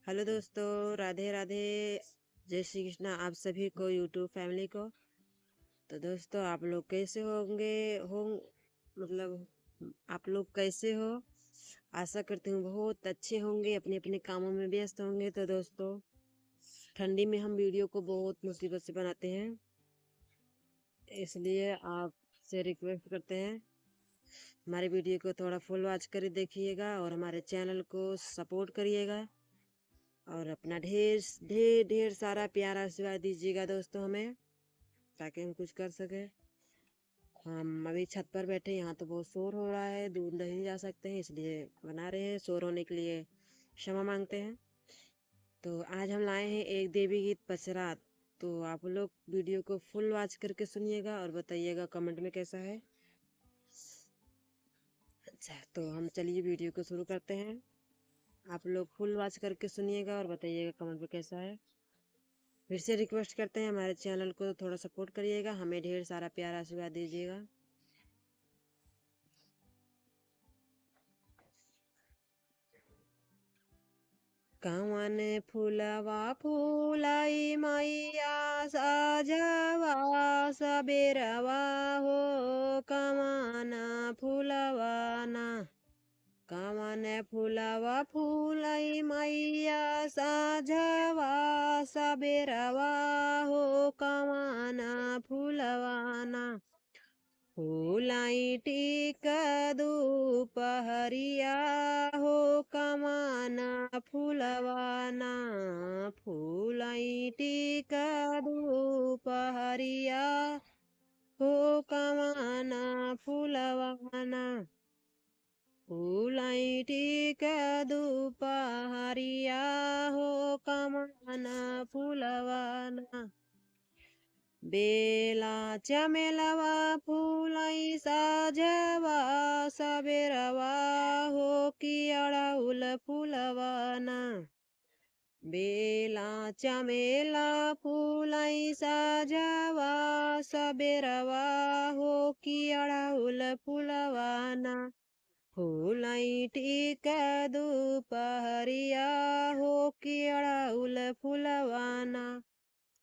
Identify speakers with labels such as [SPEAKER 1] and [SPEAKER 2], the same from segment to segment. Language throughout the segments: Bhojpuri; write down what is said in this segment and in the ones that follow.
[SPEAKER 1] हेलो दोस्तों, राधे राधे। जय श्री कृष्णा आप सभी को, यूट्यूब फैमिली को। तो दोस्तों, आप लोग कैसे होंगे? हो मतलब आप लोग कैसे हो? आशा करती हूँ बहुत अच्छे होंगे, अपने अपने कामों में व्यस्त होंगे। तो दोस्तों, ठंडी में हम वीडियो को बहुत मुसीबत से बनाते हैं, इसलिए आपसे रिक्वेस्ट करते हैं हमारे वीडियो को थोड़ा फुल वॉच कर देखिएगा और हमारे चैनल को सपोर्ट करिएगा और अपना ढेर ढेर ढेर सारा प्यार आशीर्वाद दीजिएगा दोस्तों हमें, ताकि हम कुछ कर सके। हम अभी छत पर बैठे, यहाँ तो बहुत शोर हो रहा है, दूर नहीं जा सकते हैं, इसलिए बना रहे हैं। शोर होने के लिए क्षमा मांगते हैं। तो आज हम लाए हैं एक देवी गीत पचरात। तो आप लोग वीडियो को फुल वॉच करके सुनिएगा और बताइएगा कमेंट में कैसा है। अच्छा, तो हम चलिए वीडियो को शुरू करते हैं। आप लोग फुल वॉच करके सुनिएगा और बताइएगा कमेंट में कैसा है। फिर से रिक्वेस्ट करते हैं हमारे चैनल को थोड़ा सपोर्ट करिएगा, हमें ढेर सारा प्यार आशीर्वाद दीजिएगा। कवन फूलवा फूलाई मैया साजवा सबेरवा हो, कवन फूलवा ना। कवन फूलवा फूलाई मैया साजवा सबेरवा हो, कवन फूलवा ना। फूलाई टिक दुपहरिया हो, कमाना फूलवाना। फूलाई टिक दुपहरिया हो, कमाना फूलवाना। फूलाई टिक दुपहरिया हो, कमाना फूलवाना। बेला चमेलवा फूलाई साजवा सबेरवा हो, कि अड़उल फूलवाना। बेला चमेला फूलाई साजवा सबेरवा हो, कि अड़उल फूलवाना। फूलाई टिक दुपहरिया हो, कि अड़उल फूलवाना।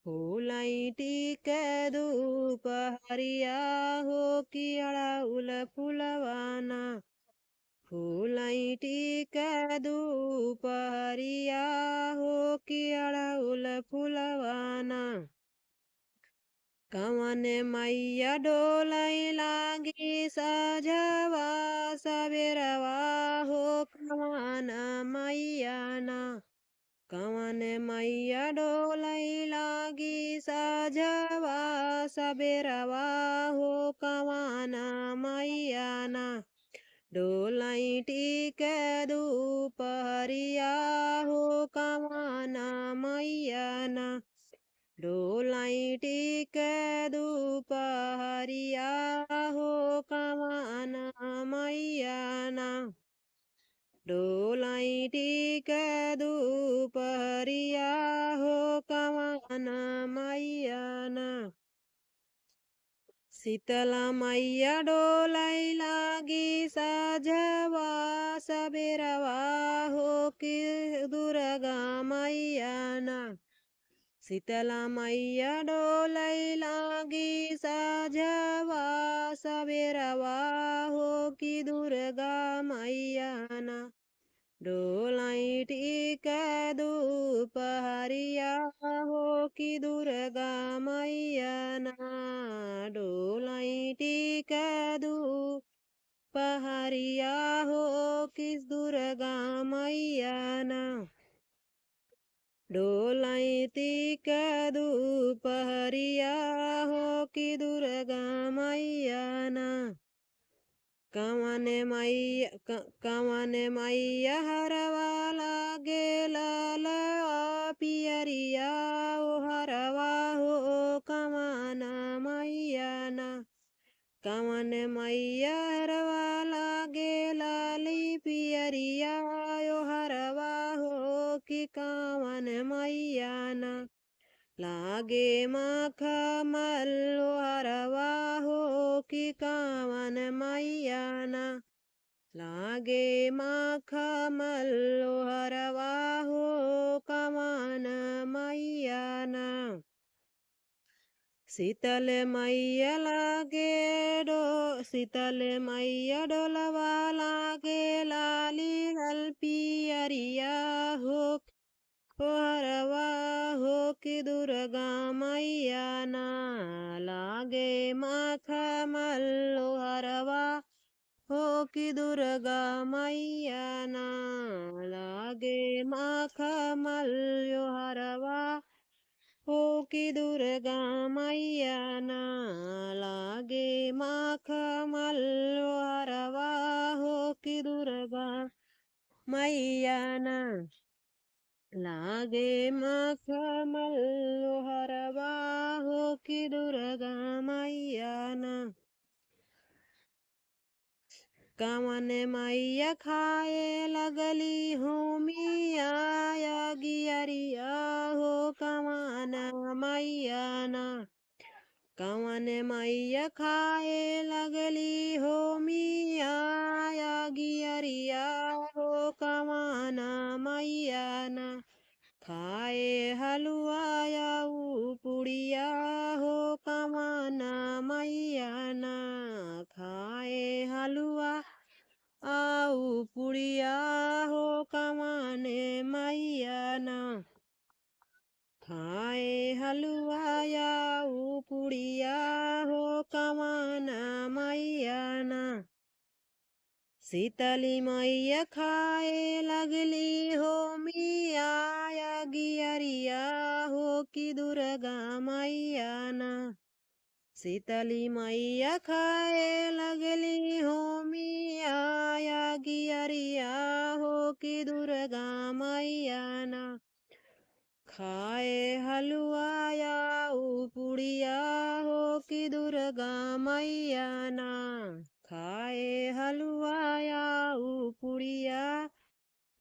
[SPEAKER 1] फूलाई टिक दुपहरिया हो, कि अड़उल फूलवाना। फूलाई टिक दुपहरिया हो, कि अड़उल फूलवाना। कवन मैया डोलाई लागी साझवा सबेरवा हो, कवन मैया ना। कवन मैया डोलाई लागी साझवा सबेरवा हो, कवन मैया ना। डोलाई टिक दुपहरिया हो, कवन मैया ना। डोलाई टिक दुपहरिया हो, कवन मैया ना। डोलाई टिक दुपहरिया हो, कवन मैया ना। शीतला मैया डोलाई लागी साझवा सबेरवा हो, कि दुर्गा मैया ना। शीतला मैया डोलाई लागी साझवा सबेरवा हो, कि दुर्गा मैया ना। डोलाई टिक दुपहरिया हो, कि दुर्गा मैया ना। डोलाई टिक दुपहरिया हो, कि दुर्गा मैया ना। डोलाई टिक दुपहरिया हो, कि दुर्गा मैया ना। कवन मैया हरवा लागे लाल पियरिया ओ हरवा हो, कवन मैया ना। कवन मैया हरवा लागे लाली पियरिया ओ हरवा हो, कि कवन मैया ना। लागे मखमल ओ हरवा हो, कि कवन मैया ना। लागे मखमल ओ हरवा हो, शीतल मैया लागे शीतल मैया डोलवा लागे लाली पियरिया हो हरवा हो कि दुर्गा मैया ना लागे माखा मल्लो हरवा हो कि दुर्गा मैया ना लागे माखा मल्लो हरवा हो कि दुर्गा मैया ना लागे माखा मल्लो हरवा हो कि दुर्गा मैया ना लागे मखमल हरवा हो कि दुर्गा मैया ना कवन मैया खाए लगली होमिया गियरिया हो कवन मैया ना कवन मैया खाए लगली होमिया गियरिया हो कवन मैया ना खाए हलुआ पुड़िया हो कमाना मैया ना खाए हलुआ आऊ पुड़िया हो कमाने मैया ना खाए हलुआ आऊ पुड़िया हो कमाना मैया ना शीतली मैया खाए लगली हो मिया गियरिया हो कि दुर्गा मैया ना शीतली मैया खाए लगली हो मिया गियरिया हो कि दुर्गा मैया ना खाए हलुआ पुड़िया हो कि दुर्गा मैया ना खाए हलुआ पुड़िया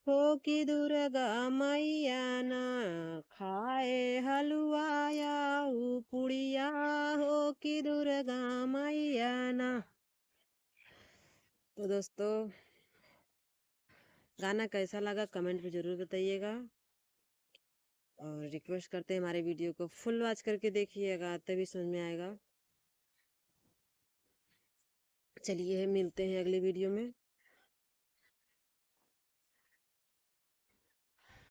[SPEAKER 1] हो कि दुर्गा मैया ना खाए हलुआ पुड़िया हो कि दुर्गा मैया ना। तो दोस्तों गाना कैसा लगा कमेंट में ज़रूर बताइएगा और रिक्वेस्ट करते हैं हमारे वीडियो को फुल वॉच करके देखिएगा तभी समझ में आएगा। चलिए मिलते हैं अगले वीडियो में।